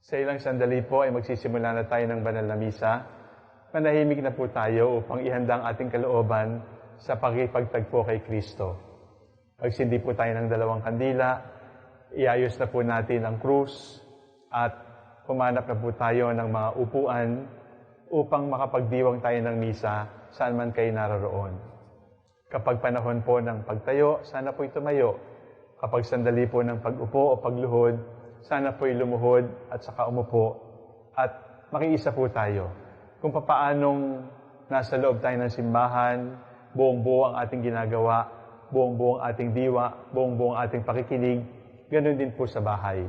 Sa ilang sandali po ay magsisimula na tayo ng banal na misa. Manahimik na po tayo upang ihanda ang ating kalooban sa pakikipagtagpo kay Kristo. Magsindi po tayo ng 2 kandila, iayos na po natin ang krus, at humanap na po tayo ng mga upuan upang makapagdiwang tayo ng misa saan man kayo naroroon. Kapag panahon po ng pagtayo, sana po'y tumayo. Kapag sandali po ng pag-upo o pagluhod, sana po'y lumuhod at saka umupo at makiisa po tayo. Kung papaanong nasa loob tayo ng simbahan, buong-buo ang ating ginagawa, buong-buo ang ating diwa, buong-buo ang ating pakikinig, ganun din po sa bahay.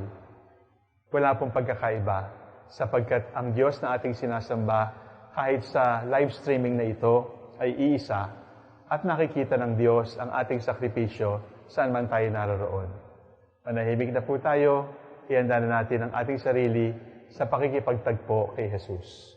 Wala pong pagkakaiba, sapagkat ang Diyos na ating sinasamba, kahit sa live streaming na ito, ay iisa, at nakikita ng Diyos ang ating sakripisyo saan man tayo naroroon. Manahimik na po tayo, ihanda na natin ang ating sarili sa pakikipagtagpo kay Jesus.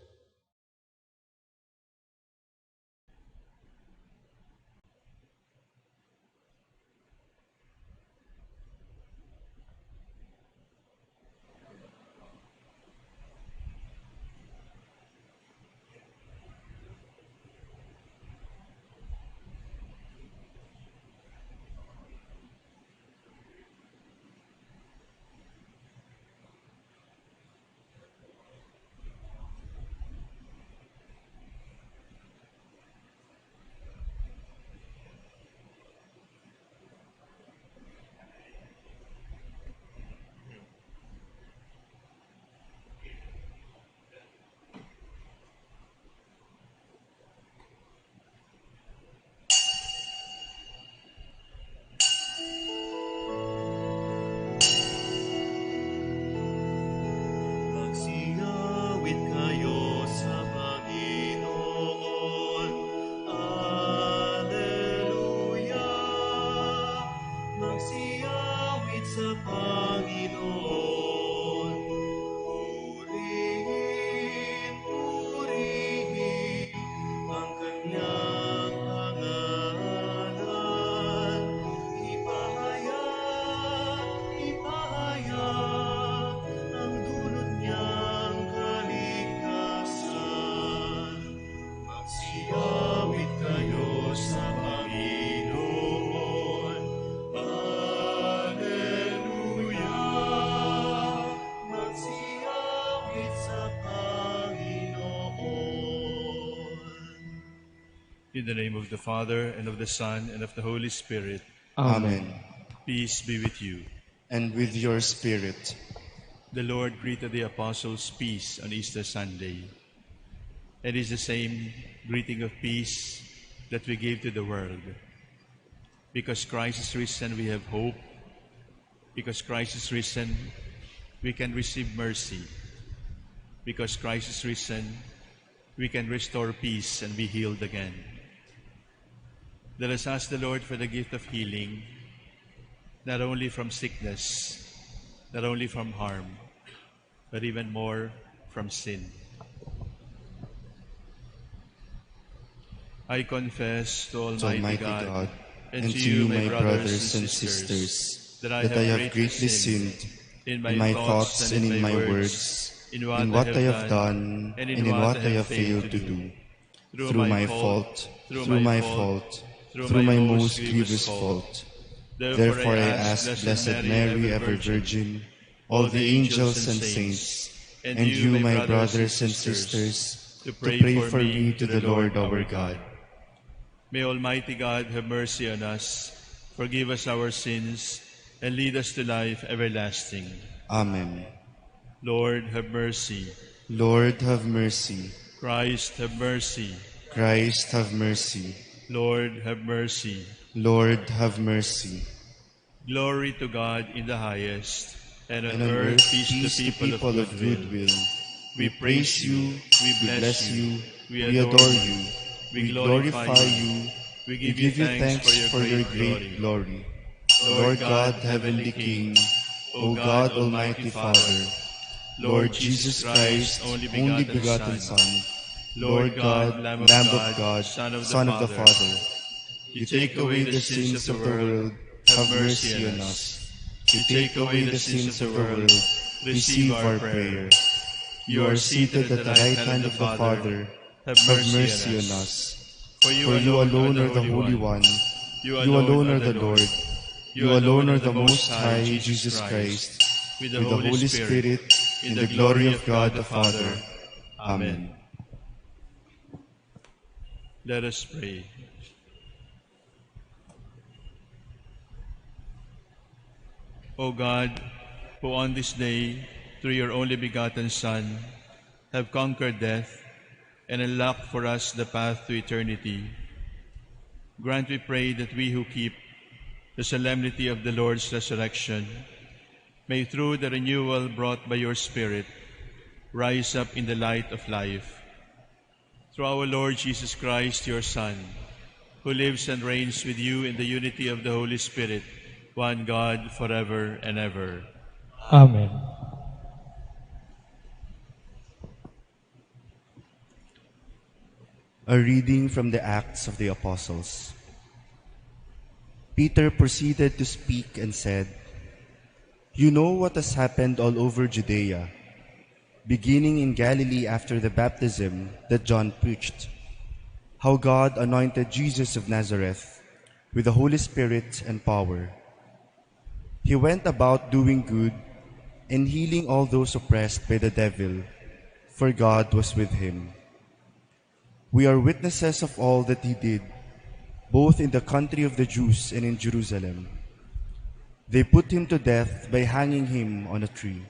In the name of the Father, and of the Son, and of the Holy Spirit. Amen. Peace be with you. And with your spirit. The Lord greeted the apostles peace on Easter Sunday. It is the same greeting of peace that we give to the world. Because Christ is risen, we have hope. Because Christ is risen, we can receive mercy. Because Christ is risen, we can restore peace and be healed again. Let us ask the Lord for the gift of healing, not only from sickness, not only from harm, but even more from sin. I confess to Almighty God and to you, my brothers and sisters, that I have greatly sinned in my thoughts and in my words, in what I have done and in what I have failed to do, through my fault, through my most grievous fault. Therefore I ask Blessed Mary, ever Virgin, all the angels and saints, and you, my brothers and sisters, to pray for me to the Lord our God. May Almighty God have mercy on us, forgive us our sins, and lead us to life everlasting. Amen. Lord, have mercy. Lord, have mercy. Christ, have mercy. Christ, have mercy. Lord, have mercy. Lord, have mercy. Glory to God in the highest, and on And on earth earth, peace to people of goodwill. We praise you, we bless you, we adore you, we glorify you, we we give you thanks for your great glory. Lord God, Heavenly King, O God, Almighty Father, Lord Jesus Christ, only begotten Son, Lord God, Lamb of God, Son of the Father, you take away the sins of the world, have mercy on us. You take away the sins of the world, receive our prayer. You are seated at the right hand of the Father. Have mercy on us. For you alone are the Holy One. You alone are the Lord. You alone are the Most High, Jesus Christ, with the Holy Spirit, in the glory of God the Father. Amen. Let us pray. O God, who on this day, through your only begotten Son, have conquered death and unlocked for us the path to eternity, grant, we pray, that we who keep the solemnity of the Lord's resurrection may, through the renewal brought by your Spirit, rise up in the light of life. Through our Lord Jesus Christ, your Son, who lives and reigns with you in the unity of the Holy Spirit, one God, forever and ever. Amen. A reading from the Acts of the Apostles. Peter proceeded to speak and said, "You know what has happened all over Judea, beginning in Galilee after the baptism that John preached, how God anointed Jesus of Nazareth with the Holy Spirit and power. He went about doing good and healing all those oppressed by the devil, for God was with him. We are witnesses of all that he did, both in the country of the Jews and in Jerusalem. They put him to death by hanging him on a tree.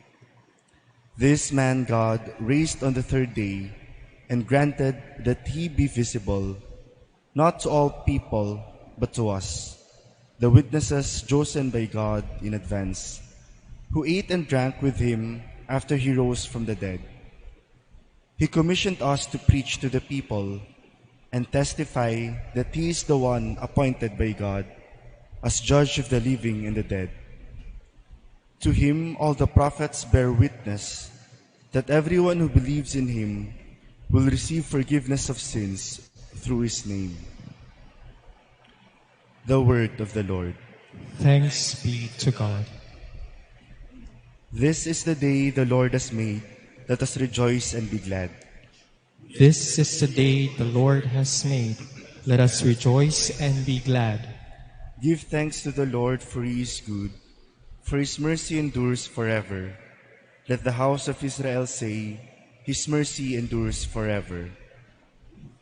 This man God raised on the third day and granted that he be visible, not to all people, but to us, the witnesses chosen by God in advance, who ate and drank with him after he rose from the dead. He commissioned us to preach to the people and testify that he is the one appointed by God as judge of the living and the dead. To him all the prophets bear witness that everyone who believes in him will receive forgiveness of sins through his name." The word of the Lord. Thanks be to God. This is the day the Lord has made. Let us rejoice and be glad. This is the day the Lord has made. Let us rejoice and be glad. Give thanks to the Lord, for he is good, for his mercy endures forever. Let the house of Israel say, his mercy endures forever.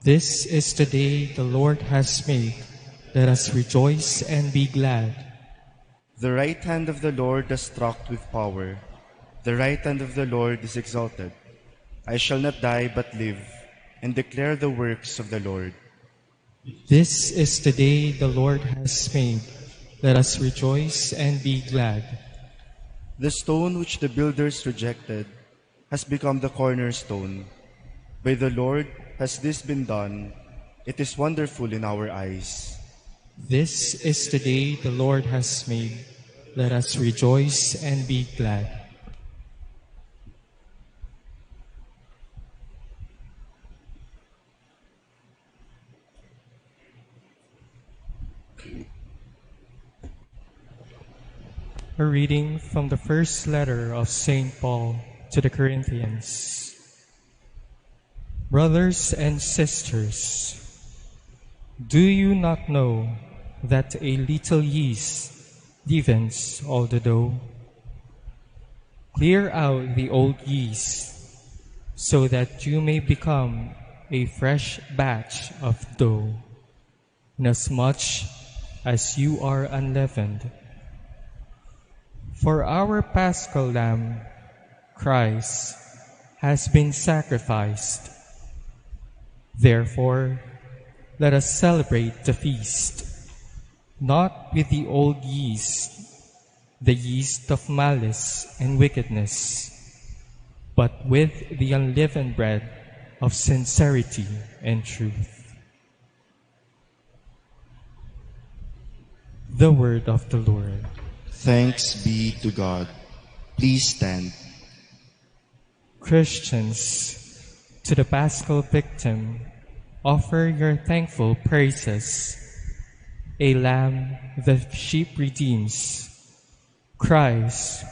This is the day the Lord has made. Let us rejoice and be glad. The right hand of the Lord is struck with power. The right hand of the Lord is exalted. I shall not die but live, and declare the works of the Lord. This is the day the Lord has made. Let us rejoice and be glad. The stone which the builders rejected has become the cornerstone. By the Lord has this been done. It is wonderful in our eyes. This is the day the Lord has made. Let us rejoice and be glad. A reading from the first letter of St. Paul to the Corinthians. Brothers and sisters, do you not know that a little yeast leavens all the dough? Clear out the old yeast, so that you may become a fresh batch of dough, inasmuch as you are unleavened. For our Paschal Lamb, Christ, has been sacrificed. Therefore, let us celebrate the feast, not with the old yeast, the yeast of malice and wickedness, but with the unleavened bread of sincerity and truth. The word of the Lord. Thanks be to God. Please stand. Christians, to the Paschal victim, offer your thankful praises. A lamb the sheep redeems, Christ,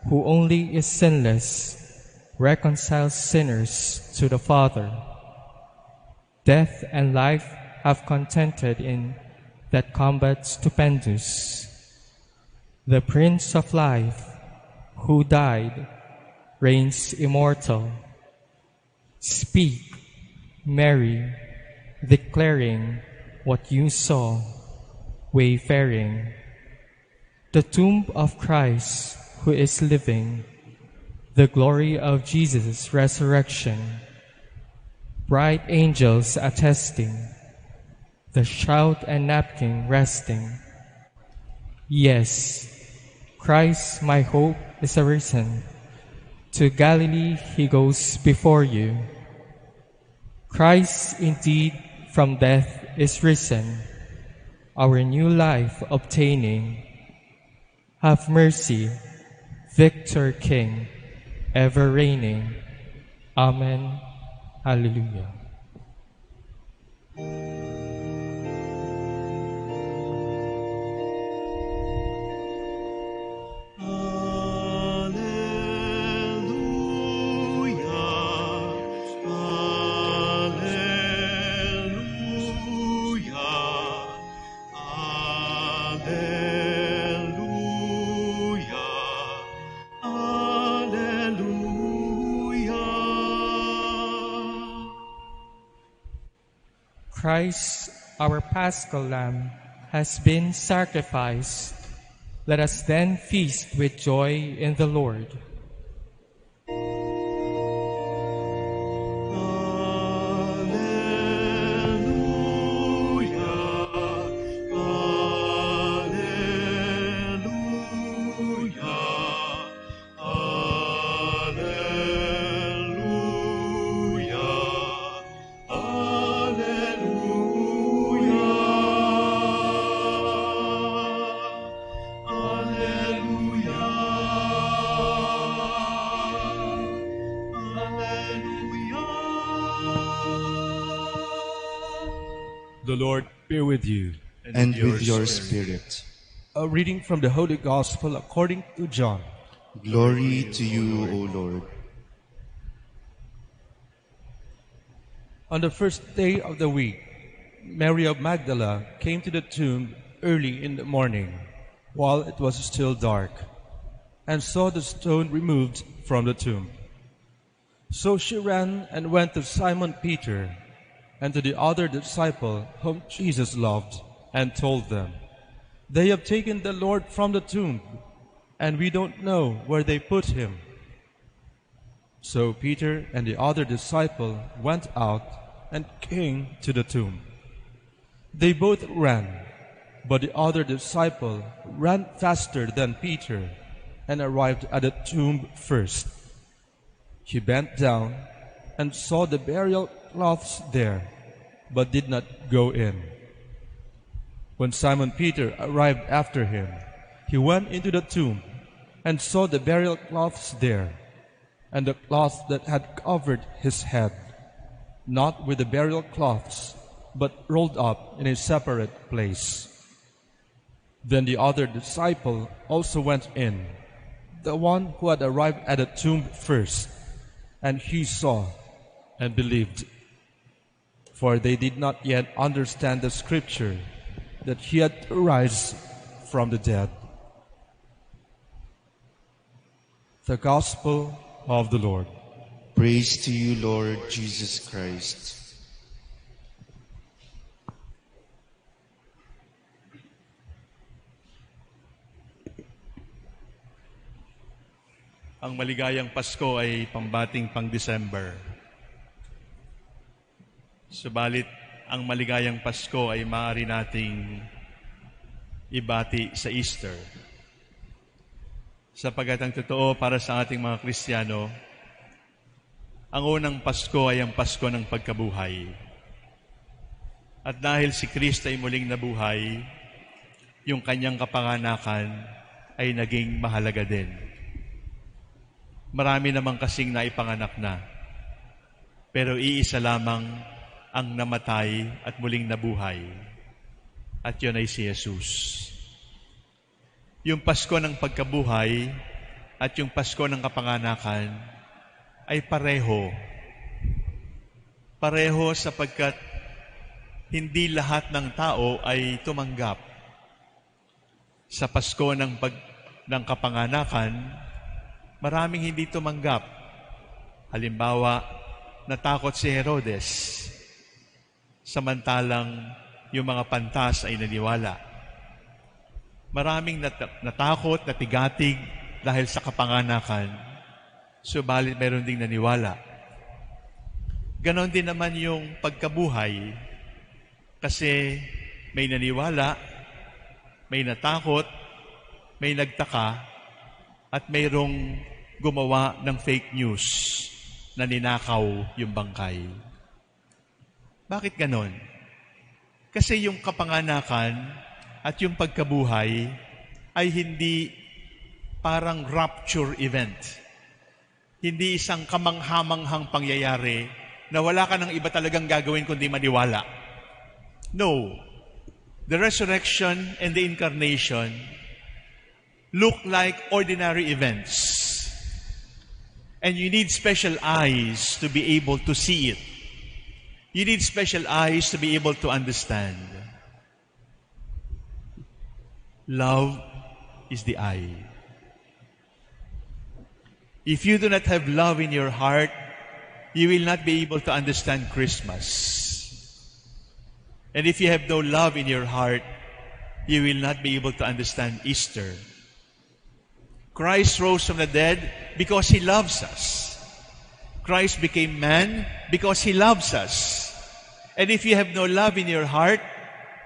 who only is sinless, reconciles sinners to the Father. Death and life have contended in that combat stupendous. The Prince of Life, who died, reigns immortal. Speak, Mary, declaring what you saw, wayfaring. The tomb of Christ, who is living, the glory of Jesus' resurrection, bright angels attesting, the shroud and napkin resting. Yes, Christ, my hope, is arisen. To Galilee he goes before you. Christ indeed from death is risen, our new life obtaining. Have mercy, Victor King, ever reigning. Amen. Hallelujah. Christ, our Paschal Lamb, has been sacrificed. Let us then feast with joy in the Lord. The Lord be with you. And with your spirit. A reading from the Holy Gospel according to John. Glory to you, O Lord. On the first day of the week, Mary of Magdala came to the tomb early in the morning, while it was still dark, and saw the stone removed from the tomb. So she ran and went to Simon Peter and to the other disciple whom Jesus loved, and told them, "They have taken the Lord from the tomb, and we don't know where they put him." So Peter and the other disciple went out and came to the tomb. They both ran, but the other disciple ran faster than Peter and arrived at the tomb first. He bent down and saw the burial cloths there, but did not go in. When Simon Peter arrived after him, he went into the tomb and saw the burial cloths there, and the cloth that had covered his head, not with the burial cloths, but rolled up in a separate place. Then the other disciple also went in, the one who had arrived at the tomb first, and he saw and believed. For they did not yet understand the scripture that he had to rise from the dead. The Gospel of the Lord. Praise to you, Lord Jesus Christ. Ang maligayang Pasko ay pambating pang-December. Subalit, ang maligayang Pasko ay maaari nating ibati sa Easter. Sapagkat ang totoo para sa ating mga Kristiyano, ang unang Pasko ay ang Pasko ng pagkabuhay. At dahil si Kristo ay muling nabuhay, yung kanyang kapanganakan ay naging mahalaga din. Marami namang kasing naipanganak na, pero iisa lamang ang namatay at muling nabuhay. At yun ay si Jesus. Yung Pasko ng pagkabuhay at yung Pasko ng kapanganakan ay pareho. Pareho sapagkat hindi lahat ng tao ay tumanggap. Sa Pasko ng kapanganakan, maraming hindi tumanggap. Halimbawa, natakot si Herodes, samantalang yung mga pantas ay naniwala. Maraming natakot, natigatig dahil sa kapanganakan, subalit meron ding naniwala. Ganon din naman yung pagkabuhay, kasi may naniwala, may natakot, may nagtaka, at mayroong gumawa ng fake news na ninakaw yung bangkay. Bakit ganon? Kasi yung kapanganakan at yung pagkabuhay ay hindi parang rapture event. Hindi isang kamanghamanghang pangyayari na wala ka ng iba talagang gagawin kundi maniwala. No. The resurrection and the incarnation look like ordinary events. And you need special eyes to be able to see it. You need special eyes to be able to understand. Love is the eye. If you do not have love in your heart, you will not be able to understand Christmas. And if you have no love in your heart, you will not be able to understand Easter. Christ rose from the dead because He loves us. Christ became man because He loves us. And if you have no love in your heart,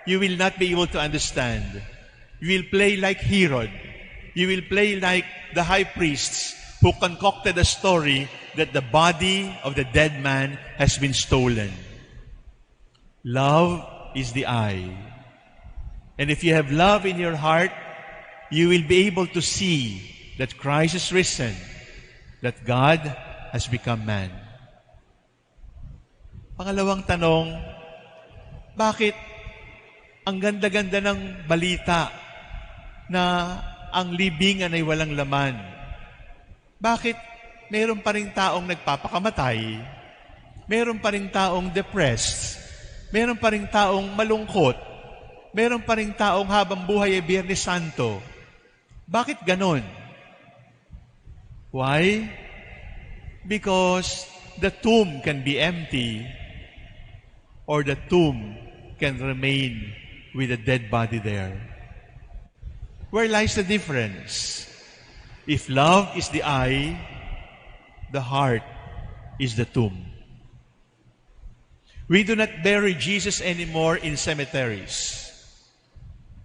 you will not be able to understand. You will play like Herod. You will play like the high priests who concocted a story that the body of the dead man has been stolen. Love is the eye. And if you have love in your heart, you will be able to see that Christ is risen, that God has become man. Pangalawang tanong, bakit ang ganda-ganda ng balita na ang libingan ay walang laman? Bakit mayroon pa rin taong nagpapakamatay? Mayroon pa rin taong depressed? Mayroon pa rin taong malungkot? Mayroon pa rin taong habang buhay ay Biyernes Santo? Bakit ganon? Why? Because the tomb can be empty or the tomb can remain with a dead body there. Where lies the difference? If love is the eye, the heart is the tomb. We do not bury Jesus anymore in cemeteries.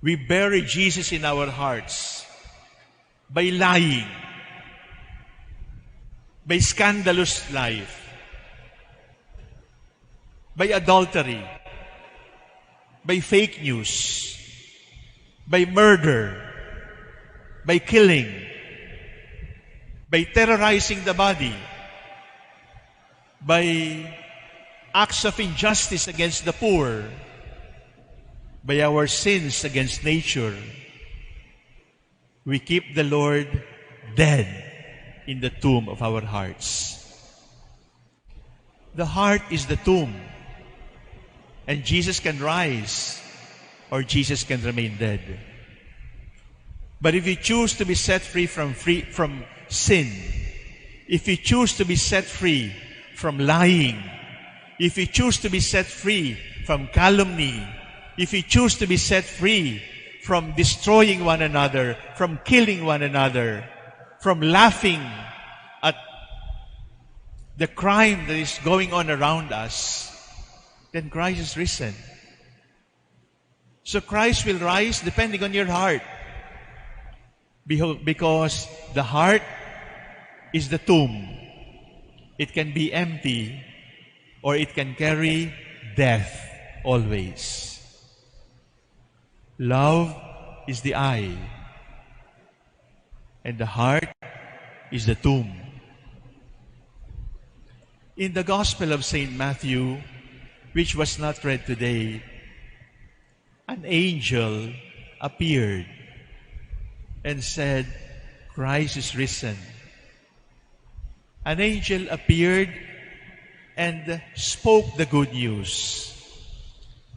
We bury Jesus in our hearts by lying, by scandalous life, by adultery, by fake news, by murder, by killing, by terrorizing the body, by acts of injustice against the poor, by our sins against nature. We keep the Lord dead in the tomb of our hearts. The heart is the tomb. And Jesus can rise or Jesus can remain dead. But if you choose to be set free from sin, if you choose to be set free from lying, if you choose to be set free from calumny, if you choose to be set free from destroying one another, from killing one another, from laughing at the crime that is going on around us, then Christ is risen. So Christ will rise depending on your heart. Because the heart is the tomb. It can be empty or it can carry death always. Love is the eye, and the heart is the tomb. In the Gospel of St. Matthew, which was not read today, an angel appeared and said, Christ is risen. An angel appeared and spoke the good news.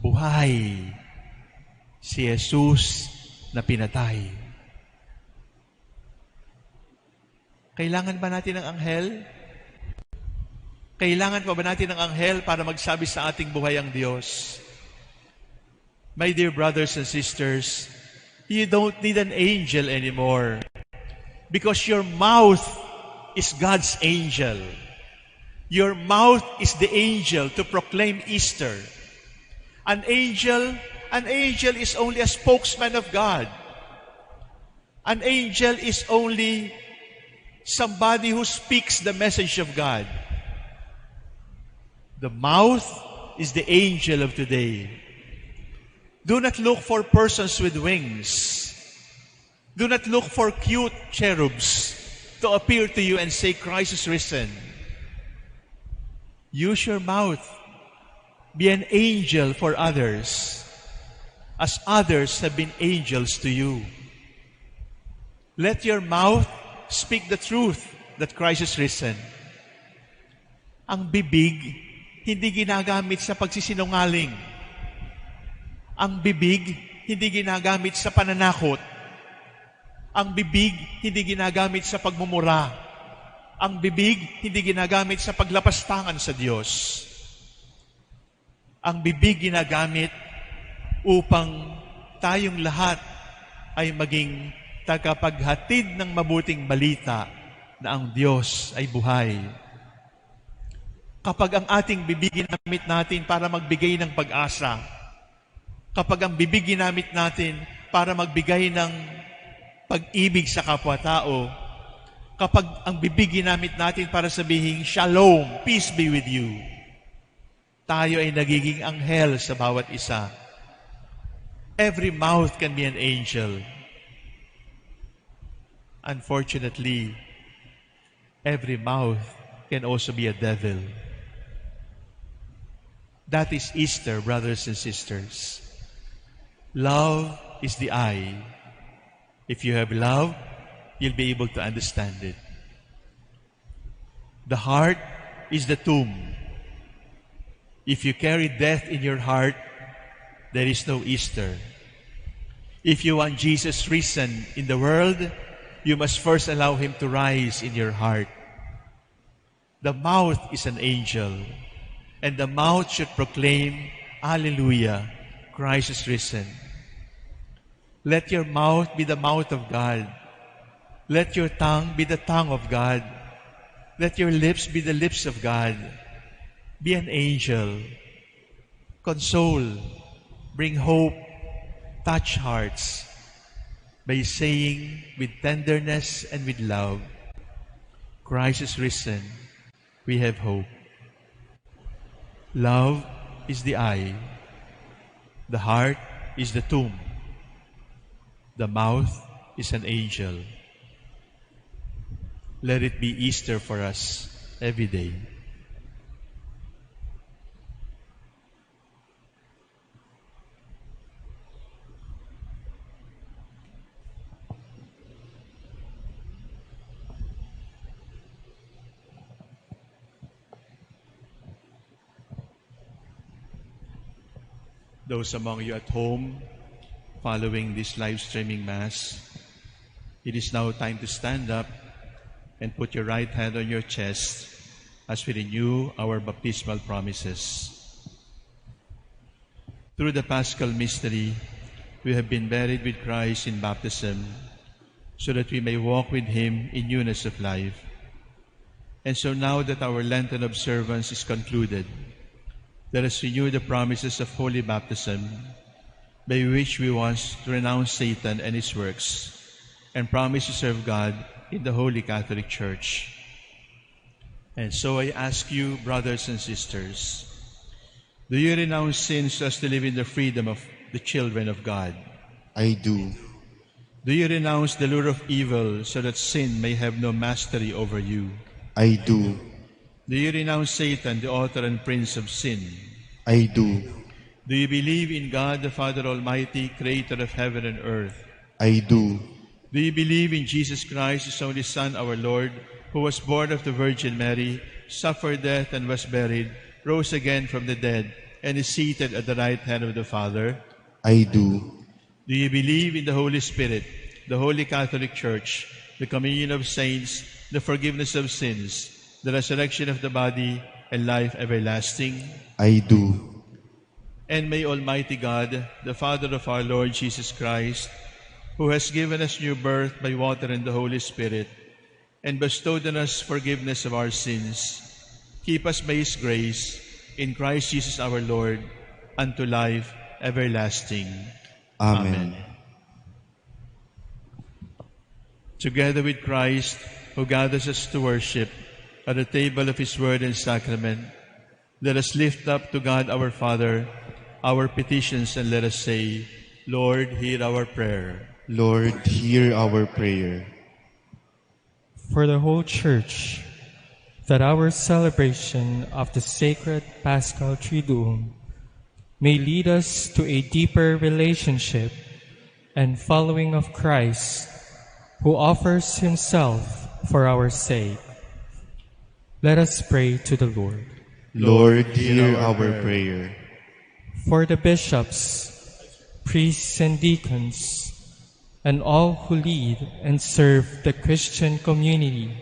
Buhay si Jesus na pinatay. Kailangan ba natin ng anghel? Kailangan pa ba natin ng anghel para magsabi sa ating buhay ang Diyos? My dear brothers and sisters, you don't need an angel anymore because your mouth is God's angel. Your mouth is the angel to proclaim Easter. An angel is only a spokesman of God. An angel is only somebody who speaks the message of God. The mouth is the angel of today. Do not look for persons with wings. Do not look for cute cherubs to appear to you and say, Christ is risen. Use your mouth. Be an angel for others, as others have been angels to you. Let your mouth speak the truth that Christ is risen. Ang bibig, hindi ginagamit sa pagsisinungaling. Ang bibig, hindi ginagamit sa pananakot. Ang bibig, hindi ginagamit sa pagmumura. Ang bibig, hindi ginagamit sa paglapastangan sa Diyos. Ang bibig ginagamit upang tayong lahat ay maging tagapaghatid ng mabuting balita na ang Diyos ay buhay. Kapag ang ating bibig ginamit natin para magbigay ng pag-asa, kapag ang bibig ginamit natin para magbigay ng pag-ibig sa kapwa-tao, kapag ang bibig ginamit natin para sabihin, Shalom, peace be with you, tayo ay nagiging anghel sa bawat isa. Every mouth can be an angel. Unfortunately, every mouth can also be a devil. That is Easter, brothers and sisters. Love is the eye. If you have love, you'll be able to understand it. The heart is the tomb. If you carry death in your heart, there is no Easter. If you want Jesus risen in the world, you must first allow Him to rise in your heart. The mouth is an angel, and the mouth should proclaim, Alleluia, Christ is risen. Let your mouth be the mouth of God. Let your tongue be the tongue of God. Let your lips be the lips of God. Be an angel. Console. Bring hope. Touch hearts by saying with tenderness and with love, Christ is risen. We have hope. Love is the eye. The heart is the tomb. The mouth is an angel. Let it be Easter for us every day. Those among you at home following this live streaming Mass, it is now time to stand up and put your right hand on your chest as we renew our baptismal promises. Through the Paschal mystery, we have been buried with Christ in baptism so that we may walk with Him in newness of life. And so now that our Lenten observance is concluded, let us renew the promises of holy baptism by which we want to renounce Satan and his works and promise to serve God in the Holy Catholic Church. And so I ask you, brothers and sisters, do you renounce sins so as to live in the freedom of the children of God? I do. Do you renounce the lure of evil so that sin may have no mastery over you? I do. Do you renounce Satan, the author and prince of sin? I do. Do you believe in God, the Father Almighty, creator of heaven and earth? I do. Do you believe in Jesus Christ, His only Son, our Lord, who was born of the Virgin Mary, suffered death and was buried, rose again from the dead, and is seated at the right hand of the Father? I do. Do you believe in the Holy Spirit, the Holy Catholic Church, the communion of saints, the forgiveness of sins, the resurrection of the body, and life everlasting? I do. And may Almighty God, the Father of our Lord Jesus Christ, who has given us new birth by water and the Holy Spirit, and bestowed on us forgiveness of our sins, keep us by His grace, in Christ Jesus our Lord, unto life everlasting. Amen. Together with Christ, who gathers us to worship at the table of His word and sacrament, let us lift up to God our Father our petitions, and let us say, Lord, hear our prayer. Lord, hear our prayer. For the whole Church, that our celebration of the sacred Paschal Triduum may lead us to a deeper relationship and following of Christ, who offers Himself for our sake. Let us pray to the Lord. Lord, hear our prayer. For the bishops, priests and deacons, and all who lead and serve the Christian community,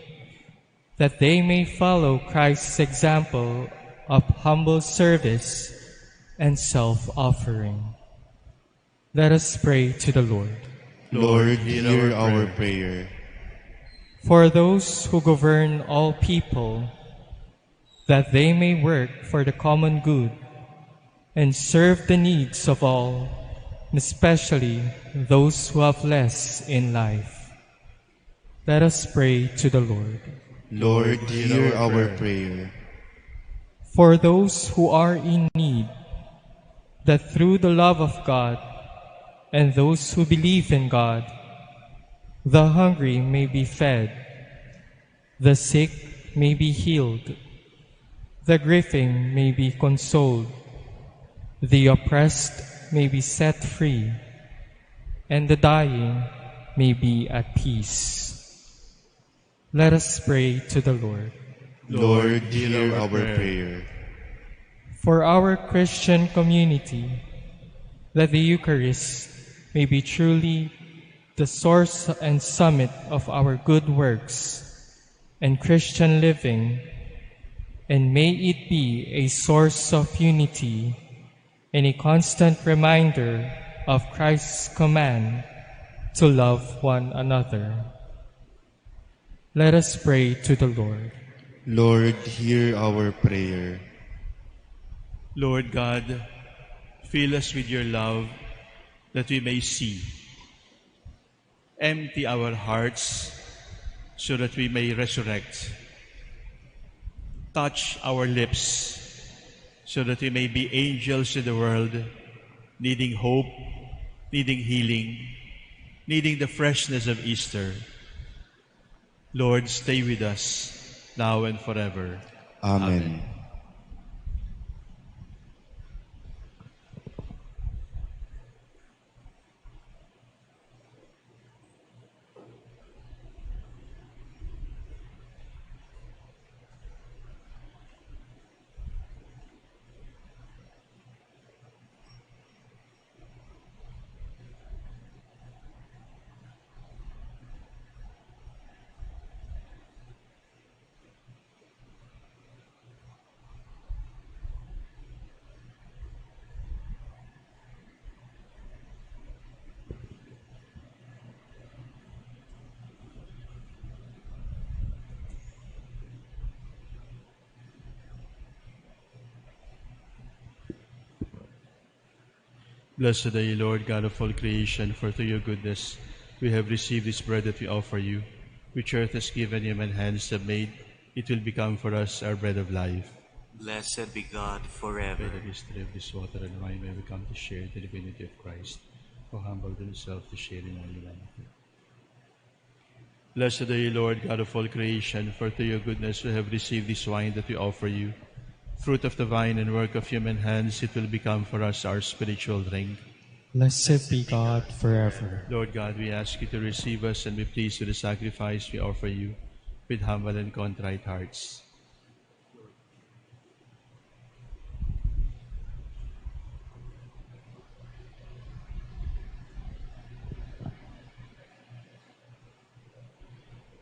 that they may follow Christ's example of humble service and self-offering. Let us pray to the Lord. Lord, hear our prayer. For those who govern all people, that they may work for the common good and serve the needs of all, especially those who have less in life. Let us pray to the Lord. Lord, hear our prayer. For those who are in need, that through the love of God and those who believe in God, the hungry may be fed, the sick may be healed, the grieving may be consoled, the oppressed may be set free, and the dying may be at peace. Let us pray to the Lord. Lord, hear our prayer. For our Christian community, that the Eucharist may be truly the source and summit of our good works and Christian living, and may it be a source of unity and a constant reminder of Christ's command to love one another. Let us pray to the Lord. Lord, hear our prayer. Lord God, fill us with your love that we may see. Empty our hearts so that we may resurrect. Touch our lips so that we may be angels in the world, needing hope, needing healing, needing the freshness of Easter. Lord, stay with us now and forever. Amen. Blessed are you, Lord, God of all creation, for through your goodness we have received this bread that we offer you, which earth has given, human hands have made. It will become for us our bread of life. Blessed be God forever. By the mystery of this water and wine may we come to share the divinity of Christ, who humbled himself to share in our humanity. Blessed are you, Lord, God of all creation, for through your goodness we have received this wine that we offer you. Fruit of the vine and work of human hands, it will become for us our spiritual drink. Blessed be God forever. Lord God, we ask you to receive us and be pleased with the sacrifice we offer you with humble and contrite hearts.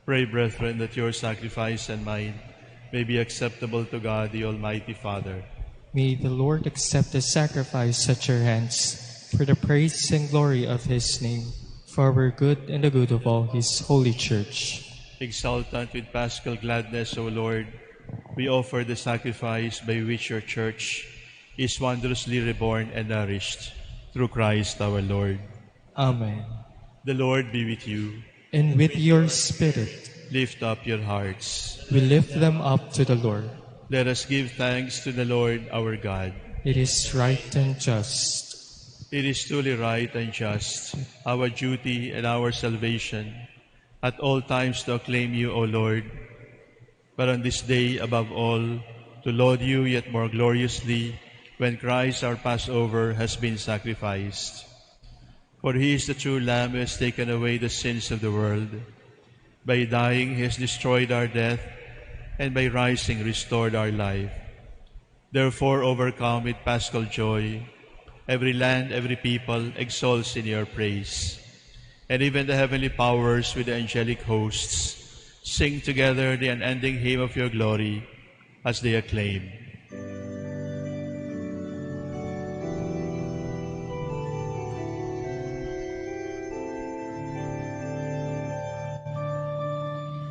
Pray, brethren, that your sacrifice and mine may be acceptable to God, the Almighty Father. May the Lord accept the sacrifice at your hands for the praise and glory of his name, for our good and the good of all his holy church. Exultant with paschal gladness, O Lord, we offer the sacrifice by which your church is wondrously reborn and nourished through Christ our Lord. Amen. The Lord be with you. And with your spirit, Lift up your hearts. we lift them up to the Lord. Let us give thanks to the Lord our God. It is right and just. It is truly right and just, our duty and our salvation, at all times to acclaim you, O Lord, but on this day above all, to laud you yet more gloriously when Christ our Passover has been sacrificed. For he is the true Lamb who has taken away the sins of the world. By dying he has destroyed our death, and by rising restored our life. Therefore, overcome with paschal joy, every land, every people exalts in your praise. And even the heavenly powers with the angelic hosts sing together the unending hymn of your glory as they acclaim.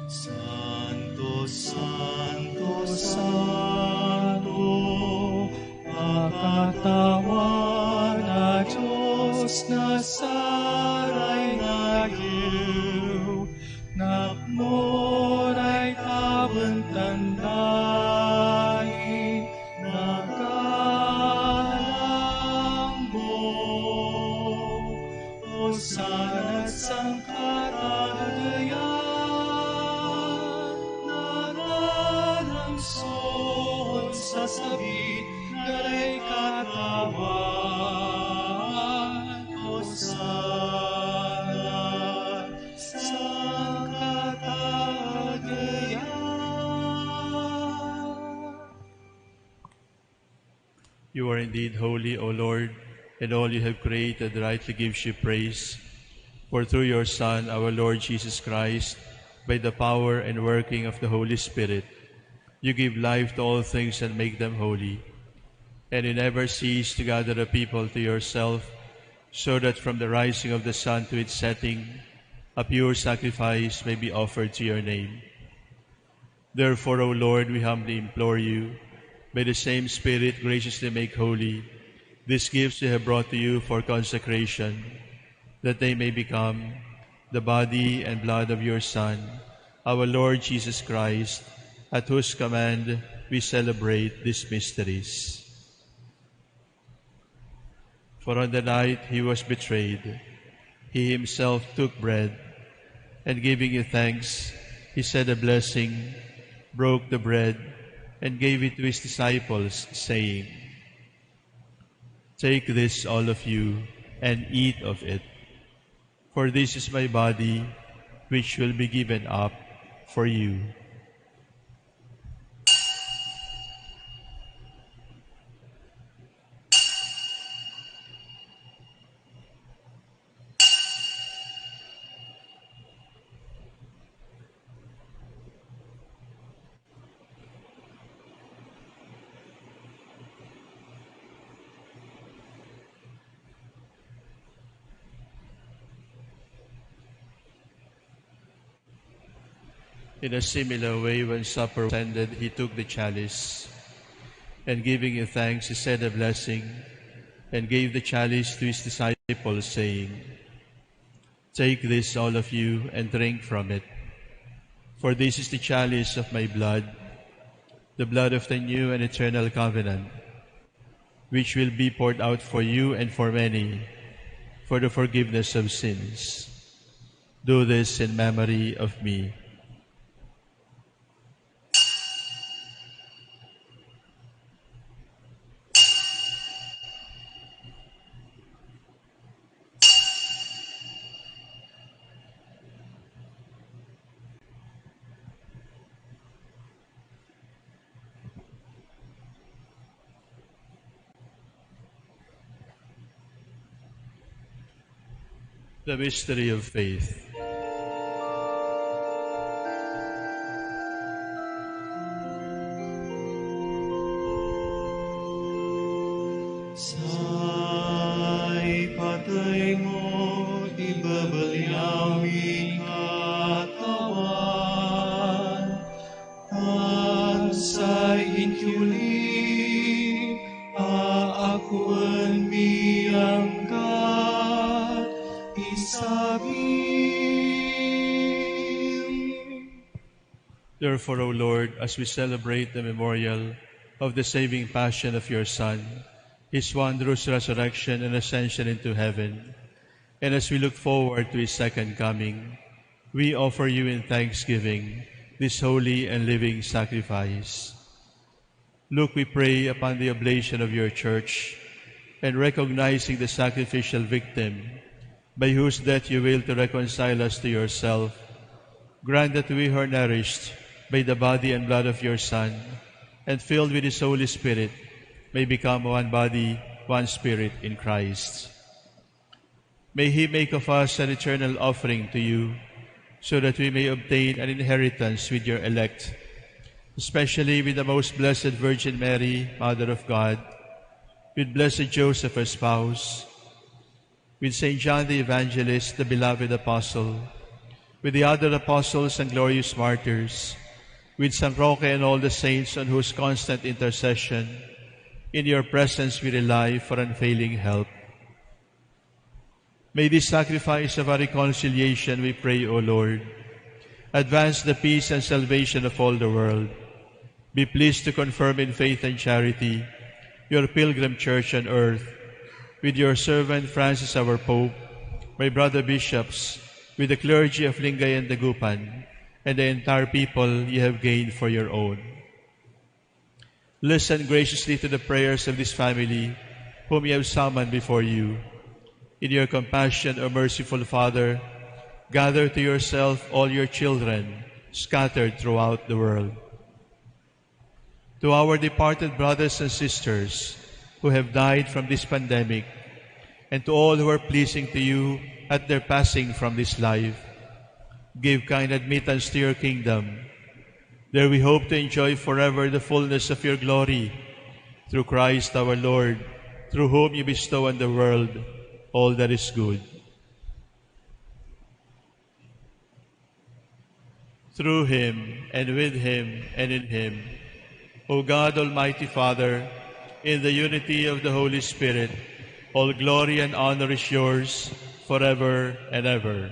Santo, Santo, Santo, makatawan na Diyos na saray ngayon, nakmo na'y tabang-tandain, nagalang mo, o sana't sangkatagayan, sa sabit na'y katawan, Hosanna sa katagayan. You are indeed holy, O Lord, and all you have created rightly gives you praise. For through your Son, our Lord Jesus Christ, by the power and working of the Holy Spirit, you give life to all things and make them holy. And you never cease to gather the people to yourself, so that from the rising of the sun to its setting, a pure sacrifice may be offered to your name. Therefore, O Lord, we humbly implore you, by the same Spirit graciously make holy these gifts we have brought to you for consecration, that they may become the body and blood of your Son, our Lord Jesus Christ, at whose command we celebrate these mysteries. For on the night he was betrayed, he himself took bread, and giving you thanks, he said a blessing, broke the bread, and gave it to his disciples, saying, "Take this, all of you, and eat of it, for this is my body, which will be given up for you." In a similar way, when supper was ended, he took the chalice, and giving you thanks, he said a blessing, and gave the chalice to his disciples, saying, "Take this, all of you, and drink from it. For this is the chalice of my blood, the blood of the new and eternal covenant, which will be poured out for you and for many, for the forgiveness of sins. Do this in memory of me." The mystery of faith. Sa'y patay mo, ibabalik aming katawan. At sa'y inkyuli, aakuan miyang ka, isabi. Therefore, O Lord, as we celebrate the memorial of the saving passion of your Son, his wondrous resurrection and ascension into heaven, and as we look forward to his second coming, we offer you in thanksgiving this holy and living sacrifice. Look, we pray, upon the oblation of your church, and recognizing the sacrificial victim, by whose death you will to reconcile us to yourself, grant that we who are nourished by the body and blood of your Son, and filled with his Holy Spirit, may become one body, one spirit in Christ. May he make of us an eternal offering to you, so that we may obtain an inheritance with your elect, especially with the most blessed Virgin Mary, Mother of God, with blessed Joseph, her spouse, with Saint John the Evangelist, the beloved apostle, with the other apostles and glorious martyrs, with St. Roque and all the saints on whose constant intercession in your presence we rely for unfailing help. May this sacrifice of our reconciliation, we pray, O Lord, advance the peace and salvation of all the world. Be pleased to confirm in faith and charity your pilgrim church on earth, with your servant Francis our Pope, my brother bishops, with the clergy of Lingay and Dagupan, and the entire people you have gained for your own. Listen graciously to the prayers of this family, whom you have summoned before you. In your compassion, O merciful Father, gather to yourself all your children scattered throughout the world. To our departed brothers and sisters who have died from this pandemic, and to all who are pleasing to you at their passing from this life, give kind admittance to your kingdom. There we hope to enjoy forever the fullness of your glory, through Christ our Lord, through whom you bestow on the world all that is good. Through him, and with him, and in him, O God, Almighty Father, in the unity of the Holy Spirit, all glory and honor is yours forever and ever.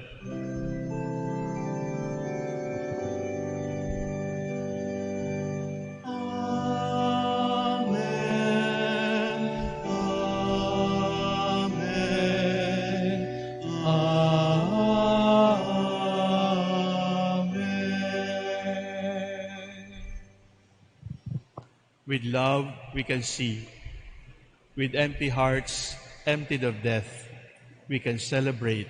With love we can see. With empty hearts, emptied of death, we can celebrate.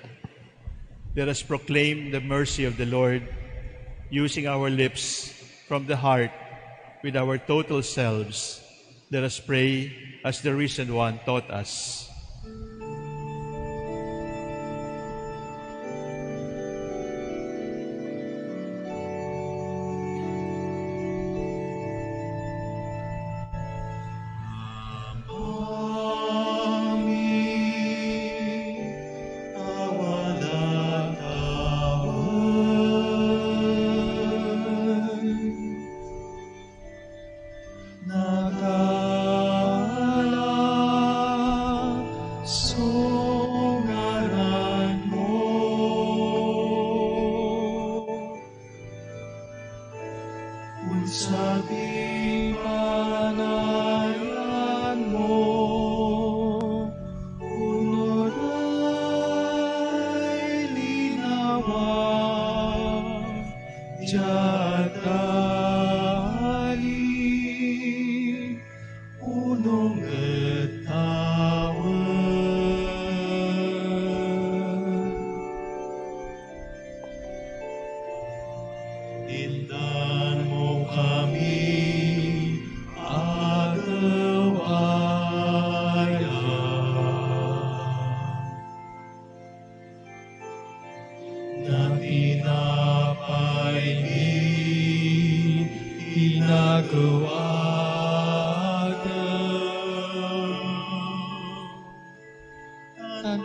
Let us proclaim the mercy of the Lord, using our lips from the heart with our total selves. Let us pray as the risen one taught us.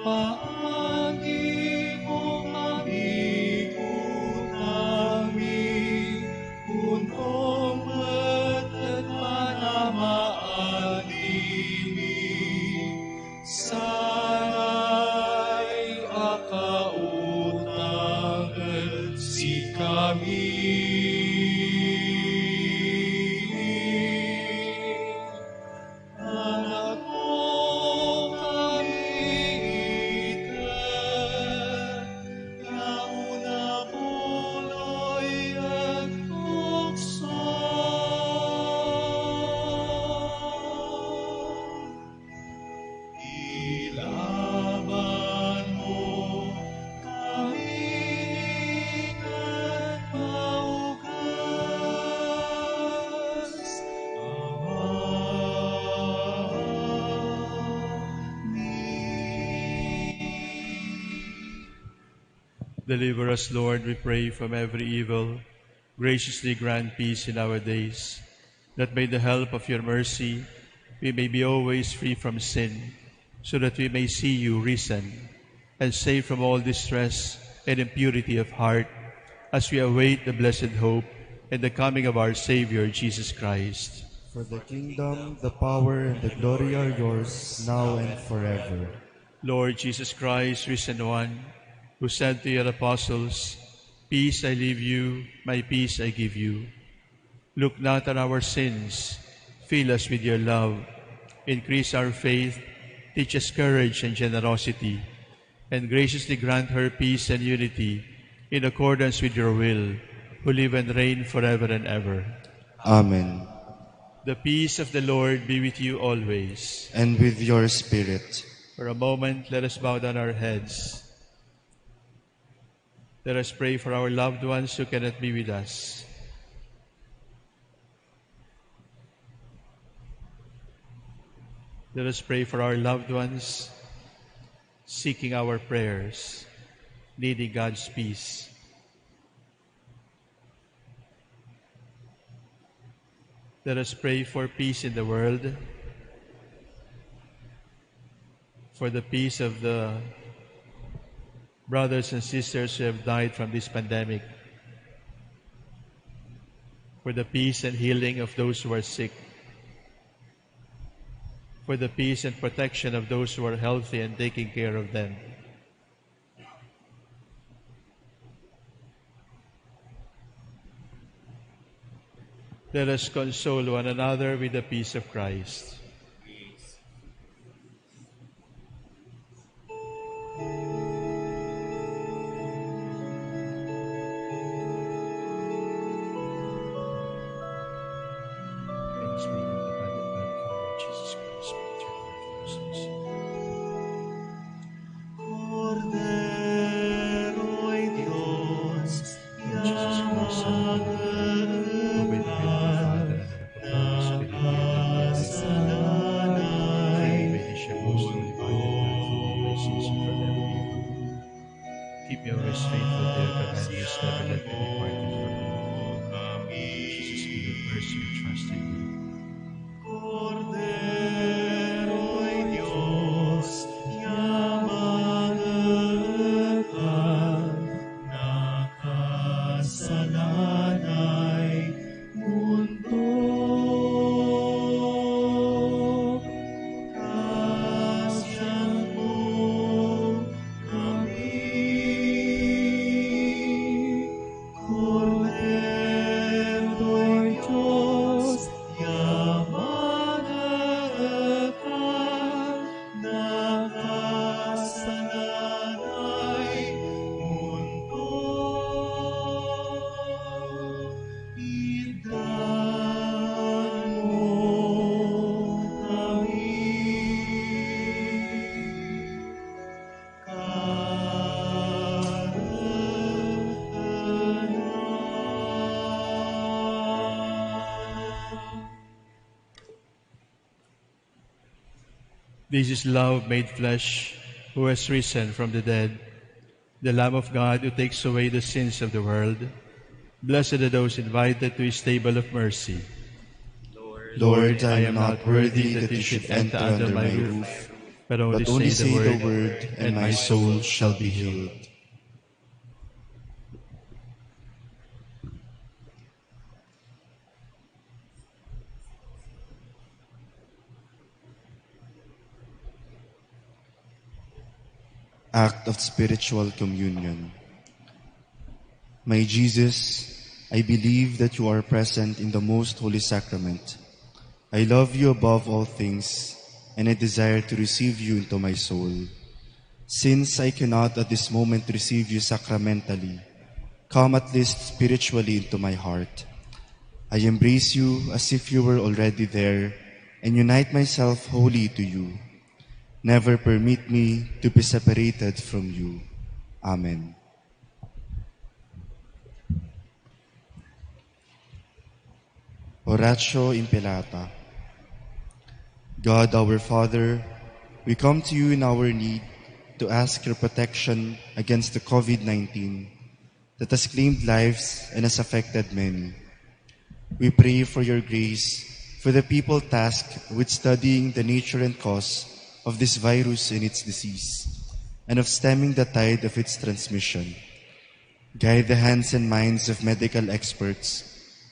Paagi mo maikot kami, unong batat panamaadimi, sana'y akautang si kami. Deliver us, Lord, we pray, from every evil. Graciously grant peace in our days, that by the help of your mercy we may be always free from sin, so that we may see you risen, and safe from all distress and impurity of heart, as we await the blessed hope and the coming of our Savior, Jesus Christ. For the kingdom, the power, and the glory are yours, now and forever. Lord Jesus Christ, risen one, who said to your apostles, "Peace I leave you, my peace I give you." Look not on our sins, fill us with your love, increase our faith, teach us courage and generosity, and graciously grant her peace and unity in accordance with your will, who live and reign forever and ever. Amen. The peace of the Lord be with you always. And with your spirit. For a moment, let us bow down our heads. Let us pray for our loved ones who cannot be with us. Let us pray for our loved ones seeking our prayers, needing God's peace. Let us pray for peace in the world, for the peace of the brothers and sisters who have died from this pandemic, for the peace and healing of those who are sick, for the peace and protection of those who are healthy and taking care of them. Let us console one another with the peace of Christ. This is love made flesh, who has risen from the dead, the Lamb of God who takes away the sins of the world. Blessed are those invited to his table of mercy. Lord, I am not worthy that you should enter under my roof, but But only say the word, and my soul shall be healed. Act of spiritual communion. My Jesus, I believe that you are present in the most holy sacrament. I love you above all things, and I desire to receive you into my soul. Since I cannot at this moment receive you sacramentally, come at least spiritually into my heart. I embrace you as if you were already there, and unite myself wholly to you. Never permit me to be separated from you. Amen. Oratio Impelata. God our Father, we come to you in our need to ask your protection against the COVID-19 that has claimed lives and has affected many. We pray for your grace for the people tasked with studying the nature and cause of this virus and its disease, and of stemming the tide of its transmission. Guide the hands and minds of medical experts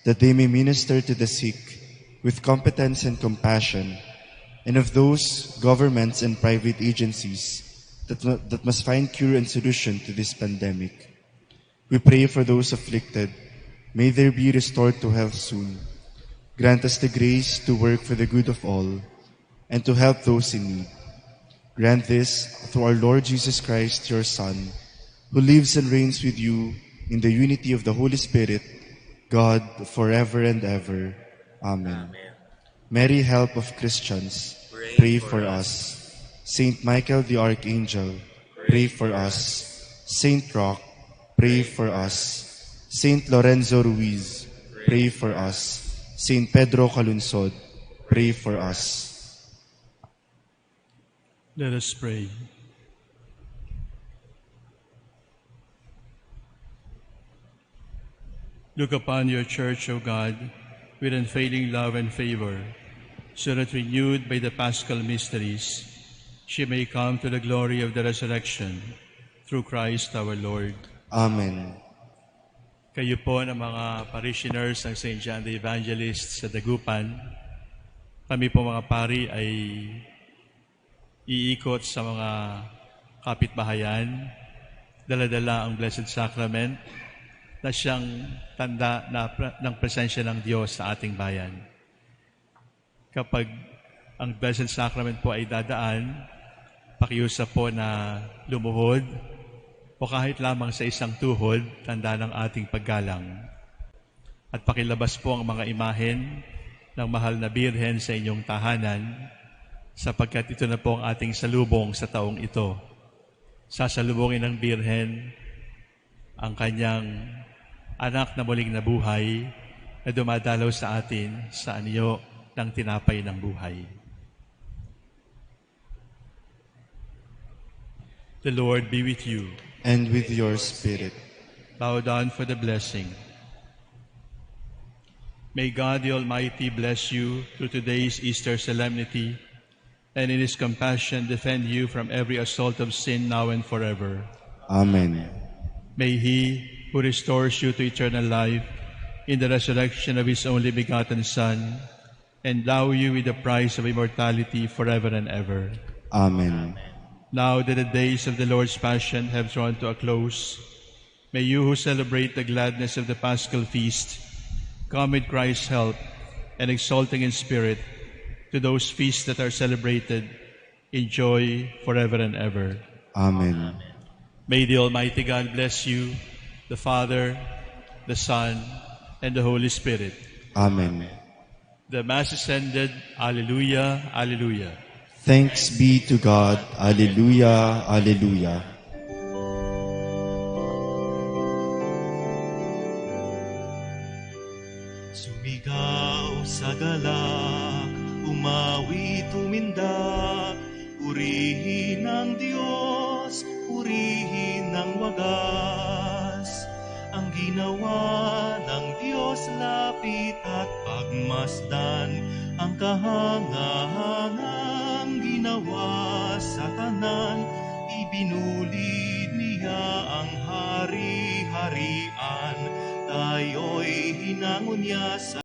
that they may minister to the sick with competence and compassion, and of those governments and private agencies that must find cure and solution to this pandemic. We pray for those afflicted. May they be restored to health soon. Grant us the grace to work for the good of all and to help those in need. Grant this through our Lord Jesus Christ, your Son, who lives and reigns with you in the unity of the Holy Spirit, God, forever and ever. Amen. Mary, help of Christians, pray for us. Saint Michael the Archangel, pray for us. Saint Roch, pray for us. Saint Lorenzo Ruiz, pray for us. Saint Pedro Calunsod, pray for us. Let us pray. Look upon your church, O God, with unfailing love and favor, so that renewed by the Paschal mysteries, she may come to the glory of the resurrection through Christ our Lord. Amen. Kayo po ng mga parishioners ng St. John the Evangelist sa Dagupan, kami po mga pari ay iikot sa mga kapitbahayan, dala-dala ang Blessed Sacrament na siyang tanda ng presensya ng Diyos sa ating bayan. Kapag ang Blessed Sacrament po ay dadaan, pakiusap po na lumuhod o kahit lamang sa isang tuhod, tanda ng ating paggalang. At pakilabas po ang mga imahen ng mahal na Birhen sa inyong tahanan, sapagkat ito na po ang ating salubong sa taong ito. Sasalubongin ng Birhen ang kanyang anak na muling nabuhay na dumadalaw sa atin sa anyo ng tinapay ng buhay. The Lord be with you. And with your spirit. Bow down for the blessing. May God the Almighty bless you through today's Easter solemnity, and in His compassion defend you from every assault of sin now and forever. Amen. May He who restores you to eternal life in the resurrection of His only begotten Son endow you with the prize of immortality forever and ever. Amen. Now that the days of the Lord's Passion have drawn to a close, may you who celebrate the gladness of the Paschal Feast come with Christ's help and exulting in spirit to those feasts that are celebrated in joy forever and ever. Amen. May the Almighty God bless you, the Father, the Son, and the Holy Spirit. Amen. The Mass is ended. Alleluia, alleluia. Thanks be to God. Alleluia, alleluia. Sumigaw sa galak, umawi tumindak, purihin ang Diyos, purihin ng wagas. Ang ginawa ng Diyos lapit at pagmasdan, ang kahangahangang ginawa sa kasalanan, ibinuli niya ang hari-harian. Tayo'y hinangon niya sa